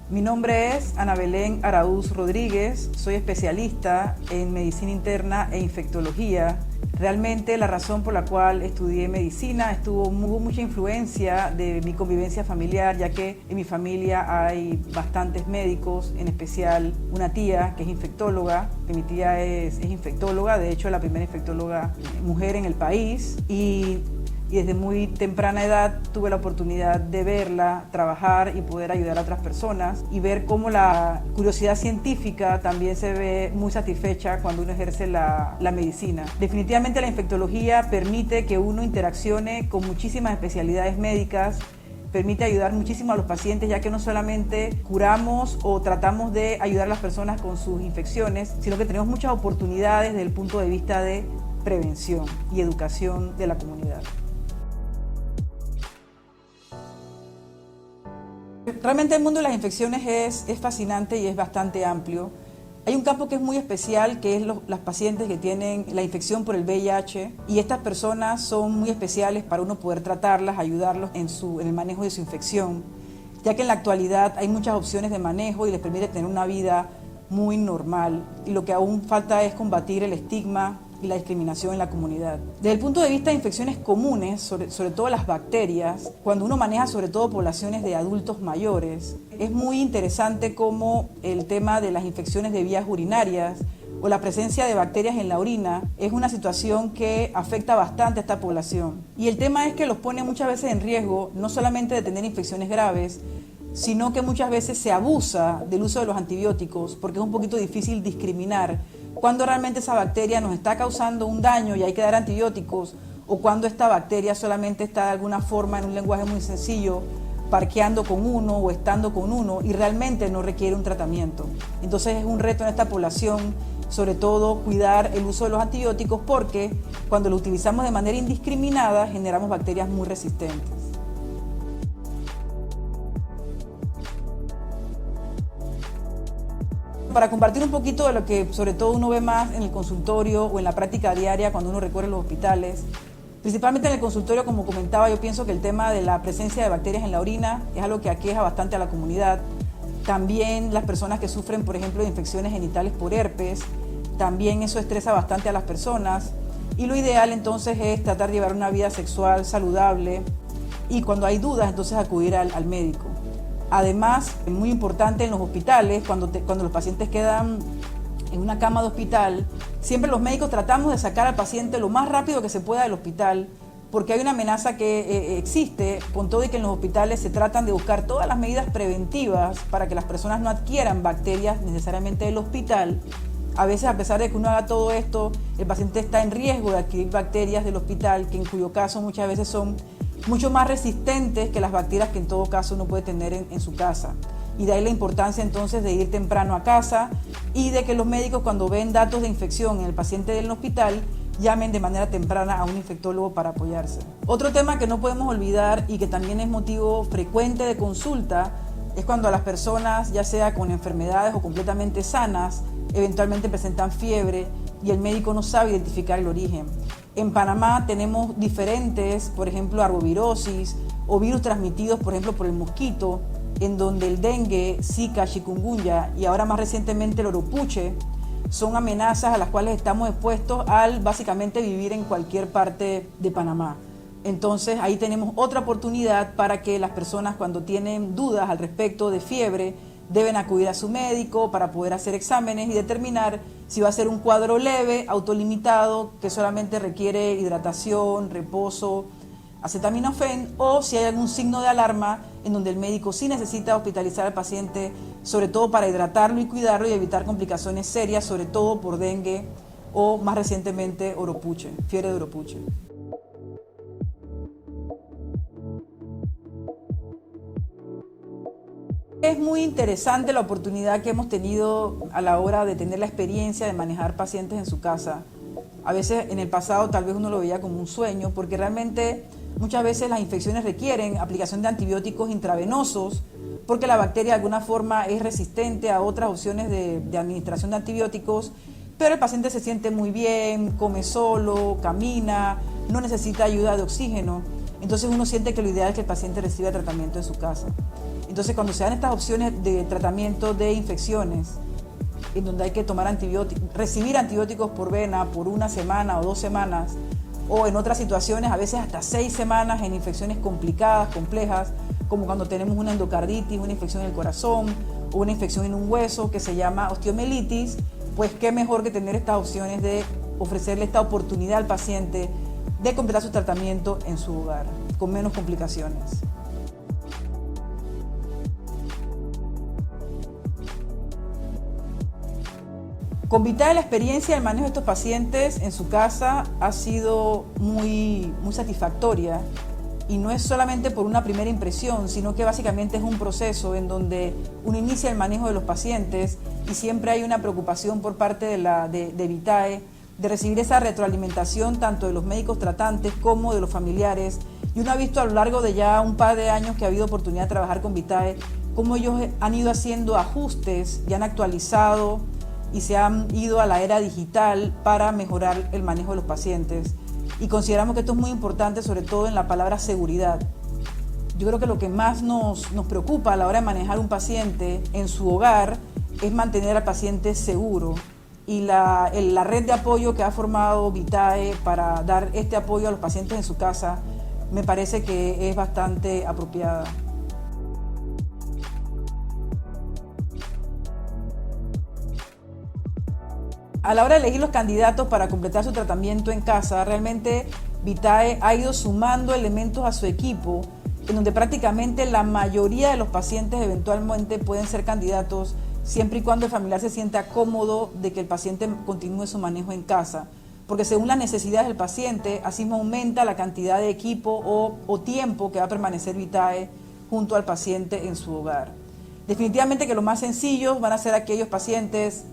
Mi nombre es Ana Belén Araúz Rodríguez, soy especialista en medicina interna e infectología. Realmente la razón por la cual estudié medicina hubo mucha influencia de mi convivencia familiar, ya que en mi familia hay bastantes médicos, en especial una tía que es infectóloga, que mi tía es infectóloga, de hecho la primera infectóloga mujer en el país, y desde muy temprana edad tuve la oportunidad de verla trabajar y poder ayudar a otras personas y ver cómo la curiosidad científica también se ve muy satisfecha cuando uno ejerce la medicina. Definitivamente la infectología permite que uno interaccione con muchísimas especialidades médicas, permite ayudar muchísimo a los pacientes, ya que no solamente curamos o tratamos de ayudar a las personas con sus infecciones, sino que tenemos muchas oportunidades desde el punto de vista de prevención y educación de la comunidad. Realmente el mundo de las infecciones es fascinante y es bastante amplio. Hay un campo que es muy especial, que es las pacientes que tienen la infección por el VIH, y estas personas son muy especiales para uno poder tratarlas, ayudarlos en el manejo de su infección, ya que en la actualidad hay muchas opciones de manejo y les permite tener una vida muy normal, y lo que aún falta es combatir el estigma y la discriminación en la comunidad. Desde el punto de vista de infecciones comunes, sobre todo las bacterias, cuando uno maneja sobre todo poblaciones de adultos mayores, es muy interesante cómo el tema de las infecciones de vías urinarias o la presencia de bacterias en la orina es una situación que afecta bastante a esta población. Y el tema es que los pone muchas veces en riesgo, no solamente de tener infecciones graves, sino que muchas veces se abusa del uso de los antibióticos porque es un poquito difícil discriminar cuando realmente esa bacteria nos está causando un daño y hay que dar antibióticos, o cuando esta bacteria solamente está de alguna forma, en un lenguaje muy sencillo, parqueando con uno o estando con uno y realmente no requiere un tratamiento. Entonces es un reto en esta población, sobre todo cuidar el uso de los antibióticos, porque cuando lo utilizamos de manera indiscriminada generamos bacterias muy resistentes. Para compartir un poquito de lo que sobre todo uno ve más en el consultorio o en la práctica diaria cuando uno recorre los hospitales, principalmente en el consultorio, como comentaba, yo pienso que el tema de la presencia de bacterias en la orina es algo que aqueja bastante a la comunidad. También las personas que sufren, por ejemplo, de infecciones genitales por herpes, también eso estresa bastante a las personas, y lo ideal entonces es tratar de llevar una vida sexual saludable y cuando hay dudas entonces acudir al médico. Además, es muy importante en los hospitales, cuando los pacientes quedan en una cama de hospital, siempre los médicos tratamos de sacar al paciente lo más rápido que se pueda del hospital, porque hay una amenaza que existe, con todo y que en los hospitales se tratan de buscar todas las medidas preventivas para que las personas no adquieran bacterias necesariamente del hospital. A veces, a pesar de que uno haga todo esto, el paciente está en riesgo de adquirir bacterias del hospital, que en cuyo caso muchas veces son mucho más resistentes que las bacterias que en todo caso uno puede tener en su casa. Y de ahí la importancia entonces de ir temprano a casa y de que los médicos, cuando ven datos de infección en el paciente del hospital, llamen de manera temprana a un infectólogo para apoyarse. Otro tema que no podemos olvidar y que también es motivo frecuente de consulta es cuando a las personas, ya sea con enfermedades o completamente sanas, eventualmente presentan fiebre y el médico no sabe identificar el origen. En Panamá tenemos diferentes, por ejemplo, arbovirosis o virus transmitidos, por ejemplo, por el mosquito, en donde el dengue, zika, chikungunya y ahora más recientemente el oropuche son amenazas a las cuales estamos expuestos al básicamente vivir en cualquier parte de Panamá. Entonces ahí tenemos otra oportunidad para que las personas, cuando tienen dudas al respecto de fiebre, deben acudir a su médico para poder hacer exámenes y determinar si va a ser un cuadro leve, autolimitado, que solamente requiere hidratación, reposo, acetaminofén, o si hay algún signo de alarma en donde el médico sí necesita hospitalizar al paciente, sobre todo para hidratarlo y cuidarlo y evitar complicaciones serias, sobre todo por dengue o más recientemente oropuche, fiebre de oropuche. Es muy interesante la oportunidad que hemos tenido a la hora de tener la experiencia de manejar pacientes en su casa. A veces en el pasado tal vez uno lo veía como un sueño, porque realmente muchas veces las infecciones requieren aplicación de antibióticos intravenosos, porque la bacteria de alguna forma es resistente a otras opciones de administración de antibióticos, pero el paciente se siente muy bien, come solo, camina, no necesita ayuda de oxígeno. Entonces uno siente que lo ideal es que el paciente reciba tratamiento en su casa. Entonces Entonces, cuando se dan estas opciones de tratamiento de infecciones, en donde hay que tomar antibióticos, recibir antibióticos por vena por 1 semana o 2 semanas, o en otras situaciones a veces hasta 6 semanas en infecciones complicadas, complejas, como cuando tenemos una endocarditis, una infección en el corazón o una infección en un hueso que se llama osteomielitis, pues qué mejor que tener estas opciones de ofrecerle esta oportunidad al paciente de completar su tratamiento en su hogar, con menos complicaciones. Con Vitae la experiencia del manejo de estos pacientes en su casa ha sido muy satisfactoria, y no es solamente por una primera impresión, sino que básicamente es un proceso en donde uno inicia el manejo de los pacientes y siempre hay una preocupación por parte de Vitae de recibir esa retroalimentación tanto de los médicos tratantes como de los familiares. Y uno ha visto a lo largo de ya un par de años que ha habido oportunidad de trabajar con Vitae, cómo ellos han ido haciendo ajustes y han actualizado y se han ido a la era digital para mejorar el manejo de los pacientes. Y consideramos que esto es muy importante, sobre todo en la palabra seguridad. Yo creo que lo que más nos preocupa a la hora de manejar un paciente en su hogar es mantener al paciente seguro. Y la red de apoyo que ha formado Vitae para dar este apoyo a los pacientes en su casa me parece que es bastante apropiada. A la hora de elegir los candidatos para completar su tratamiento en casa, realmente Vitae ha ido sumando elementos a su equipo, en donde prácticamente la mayoría de los pacientes eventualmente pueden ser candidatos, siempre y cuando el familiar se sienta cómodo de que el paciente continúe su manejo en casa. Porque según las necesidades del paciente, así mismo aumenta la cantidad de equipo o tiempo que va a permanecer Vitae junto al paciente en su hogar. Definitivamente que los más sencillos van a ser aquellos pacientes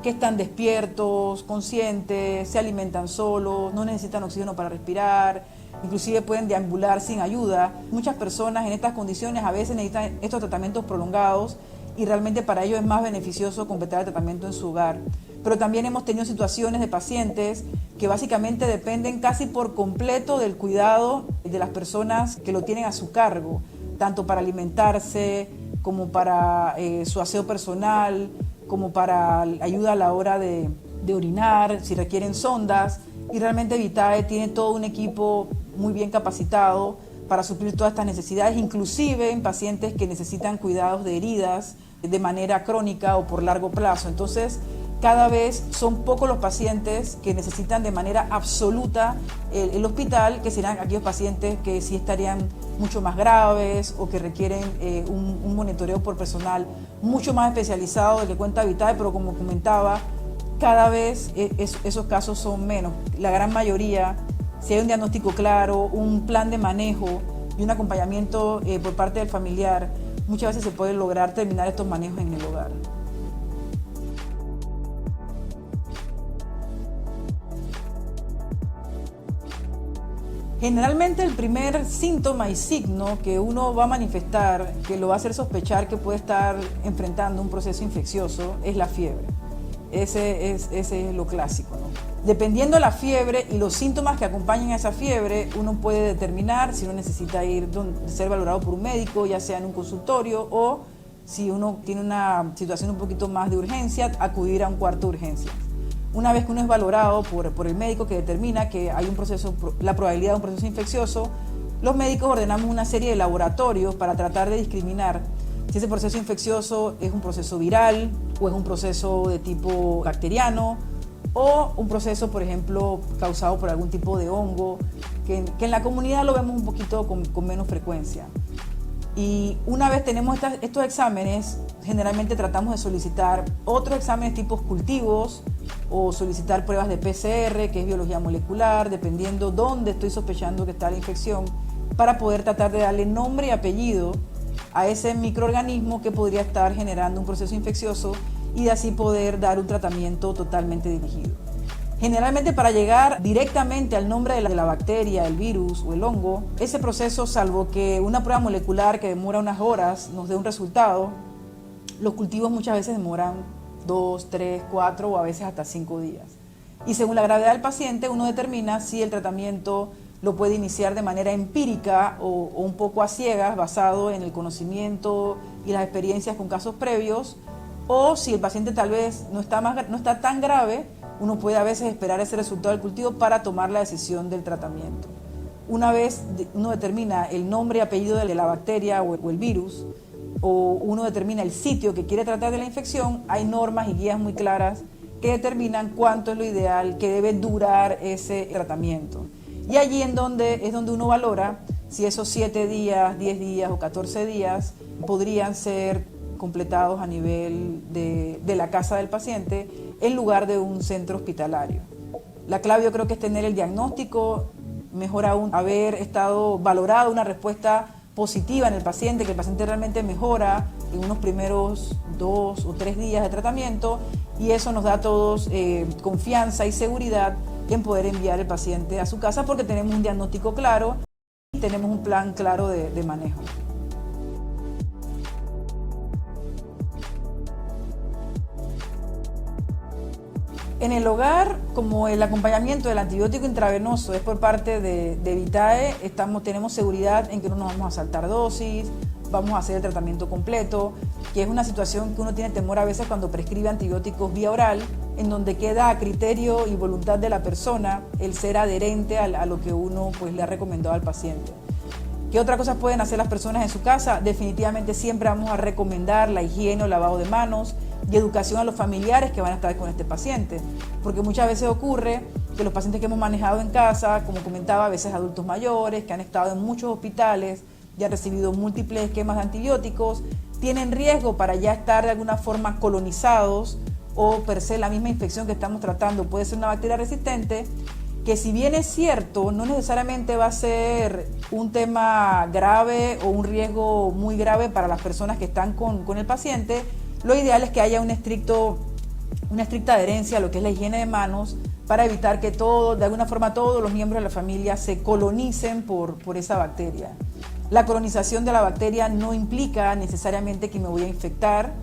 que están despiertos, conscientes, se alimentan solos, no necesitan oxígeno para respirar, inclusive pueden deambular sin ayuda. Muchas personas en estas condiciones a veces necesitan estos tratamientos prolongados y realmente para ellos es más beneficioso completar el tratamiento en su hogar. Pero también hemos tenido situaciones de pacientes que básicamente dependen casi por completo del cuidado de las personas que lo tienen a su cargo, tanto para alimentarse como para su aseo personal, como para ayuda a la hora de orinar, si requieren sondas, y realmente Vitae tiene todo un equipo muy bien capacitado para suplir todas estas necesidades, inclusive en pacientes que necesitan cuidados de heridas de manera crónica o por largo plazo. Entonces, cada vez son pocos los pacientes que necesitan de manera absoluta el hospital, que serán aquellos pacientes que sí estarían mucho más graves o que requieren un monitoreo por personal mucho más especializado del que cuenta Vitae, pero como comentaba, cada vez esos casos son menos. La gran mayoría, si hay un diagnóstico claro, un plan de manejo y un acompañamiento por parte del familiar, muchas veces se puede lograr terminar estos manejos en el hogar. Generalmente el primer síntoma y signo que uno va a manifestar, que lo va a hacer sospechar que puede estar enfrentando un proceso infeccioso, es la fiebre. Ese es lo clásico, ¿no? Dependiendo de la fiebre y los síntomas que acompañan a esa fiebre, uno puede determinar si uno necesita ser valorado por un médico, ya sea en un consultorio, o si uno tiene una situación un poquito más de urgencia, acudir a un cuarto de urgencias. Una vez que uno es valorado por el médico que determina que hay la probabilidad de un proceso infeccioso, los médicos ordenamos una serie de laboratorios para tratar de discriminar si ese proceso infeccioso es un proceso viral o es un proceso de tipo bacteriano o un proceso, por ejemplo, causado por algún tipo de hongo, que en la comunidad lo vemos un poquito con menos frecuencia. Y una vez tenemos estos exámenes, generalmente tratamos de solicitar otros exámenes tipos cultivos o solicitar pruebas de PCR, que es biología molecular, dependiendo dónde estoy sospechando que está la infección, para poder tratar de darle nombre y apellido a ese microorganismo que podría estar generando un proceso infeccioso y de así poder dar un tratamiento totalmente dirigido. Generalmente para llegar directamente al nombre de la bacteria, el virus o el hongo, ese proceso, salvo que una prueba molecular que demora unas horas nos dé un resultado, los cultivos muchas veces demoran 2, 3, 4 o a veces hasta 5 días. Y según la gravedad del paciente, uno determina si el tratamiento lo puede iniciar de manera empírica o un poco a ciegas, basado en el conocimiento y las experiencias con casos previos, o si el paciente tal vez no está tan grave, uno puede a veces esperar ese resultado del cultivo para tomar la decisión del tratamiento. Una vez uno determina el nombre y apellido de la bacteria o el virus, o uno determina el sitio que quiere tratar de la infección, hay normas y guías muy claras que determinan cuánto es lo ideal, que debe durar ese tratamiento. Y allí es donde uno valora si esos 7 días, 10 días o 14 días podrían ser completados a nivel de la casa del paciente en lugar de un centro hospitalario. La clave yo creo que es tener el diagnóstico, mejor aún haber estado valorado una respuesta positiva en el paciente, que el paciente realmente mejora en unos primeros 2 o 3 días de tratamiento, y eso nos da a todos confianza y seguridad en poder enviar el paciente a su casa porque tenemos un diagnóstico claro y tenemos un plan claro de manejo. En el hogar, como el acompañamiento del antibiótico intravenoso es por parte de Vitae, tenemos seguridad en que no nos vamos a saltar dosis, vamos a hacer el tratamiento completo, que es una situación que uno tiene temor a veces cuando prescribe antibióticos vía oral, en donde queda a criterio y voluntad de la persona el ser adherente a lo que uno le ha recomendado al paciente. ¿Qué otras cosas pueden hacer las personas en su casa? Definitivamente siempre vamos a recomendar la higiene o lavado de manos y educación a los familiares que van a estar con este paciente, porque muchas veces ocurre que los pacientes que hemos manejado en casa, como comentaba, a veces adultos mayores, que han estado en muchos hospitales y han recibido múltiples esquemas de antibióticos, tienen riesgo para ya estar de alguna forma colonizados o per se la misma infección que estamos tratando puede ser una bacteria resistente, que si bien es cierto, no necesariamente va a ser un tema grave o un riesgo muy grave para las personas que están con el paciente. Lo ideal es que haya una estricta adherencia a lo que es la higiene de manos para evitar que de alguna forma todos los miembros de la familia se colonicen por esa bacteria. La colonización de la bacteria no implica necesariamente que me voy a infectar,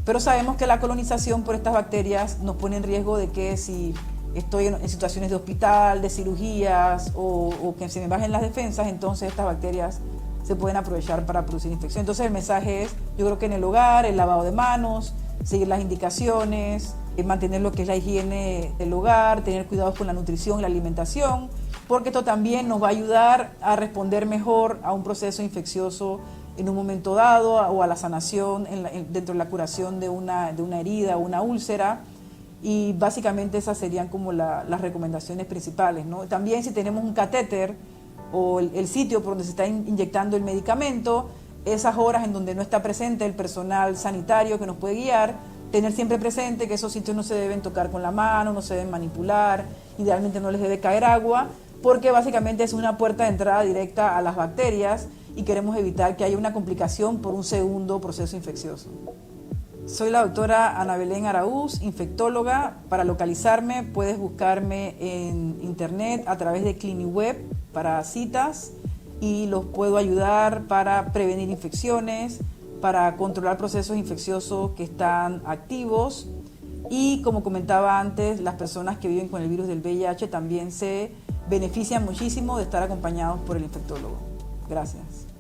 pero sabemos que la colonización por estas bacterias nos pone en riesgo de que si estoy en situaciones de hospital, de cirugías o que se me bajen las defensas, entonces estas bacterias se pueden aprovechar para producir infección. Entonces el mensaje es, yo creo que en el hogar, el lavado de manos, seguir las indicaciones, mantener lo que es la higiene del hogar, tener cuidados con la nutrición y la alimentación, porque esto también nos va a ayudar a responder mejor a un proceso infeccioso en un momento dado o a la sanación dentro de la curación de una herida o una úlcera. Y básicamente esas serían como las recomendaciones principales, ¿no? También si tenemos un catéter o el sitio por donde se está inyectando el medicamento, esas horas en donde no está presente el personal sanitario que nos puede guiar, tener siempre presente que esos sitios no se deben tocar con la mano, no se deben manipular, idealmente no les debe caer agua, porque básicamente es una puerta de entrada directa a las bacterias y queremos evitar que haya una complicación por un segundo proceso infeccioso. Soy la doctora Ana Belén Araúz, infectóloga. Para localizarme puedes buscarme en internet a través de CliniWeb para citas y los puedo ayudar para prevenir infecciones, para controlar procesos infecciosos que están activos y, como comentaba antes, las personas que viven con el virus del VIH también se benefician muchísimo de estar acompañados por el infectólogo. Gracias.